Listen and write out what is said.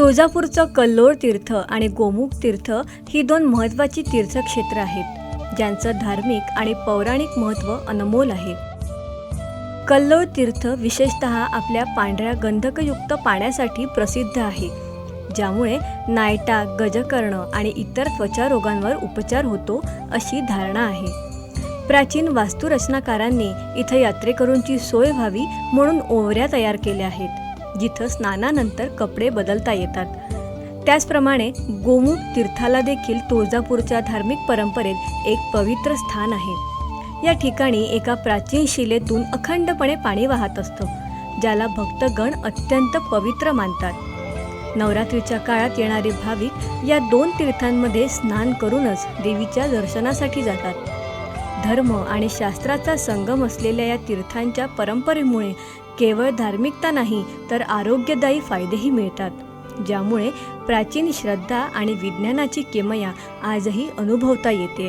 तुळजापूरचं कल्लोळ तीर्थ आणि गोमुख तीर्थ ही दोन महत्त्वाची तीर्थक्षेत्र आहेत, ज्यांचं धार्मिक आणि पौराणिक महत्त्व अनमोल आहे. कल्लोळ तीर्थ विशेषतः आपल्या पांढऱ्या गंधकयुक्त पाण्यासाठी प्रसिद्ध आहे, ज्यामुळे नायटा, गजकर्ण आणि इतर त्वचा रोगांवर उपचार होतो अशी धारणा आहे. प्राचीन वास्तुरचनाकारांनी इथं यात्रेकरूंची सोय व्हावी म्हणून ओवऱ्या तयार केल्या आहेत, जिथं स्नानानंतर कपडे बदलता येतात. त्याचप्रमाणे गोमुख तीर्थाला देखील तुळजापूरच्या धार्मिक परंपरेत एक पवित्र स्थान आहे. या ठिकाणी एका प्राचीन शिलेतून अखंडपणे पाणी वाहत असतं, ज्याला भक्तगण अत्यंत पवित्र मानतात. नवरात्रीच्या काळात येणारे भाविक या दोन तीर्थांमध्ये स्नान करूनच देवीच्या दर्शनासाठी जातात. धर्म आणि शास्त्राचा संगम असलेल्या या तीर्थांच्या परंपरेमुळे केवळ धार्मिकता नाही तर आरोग्यदायी फायदेही मिळतात, ज्यामुळे प्राचीन श्रद्धा आणि विज्ञानाची किमया आजही अनुभवता येते.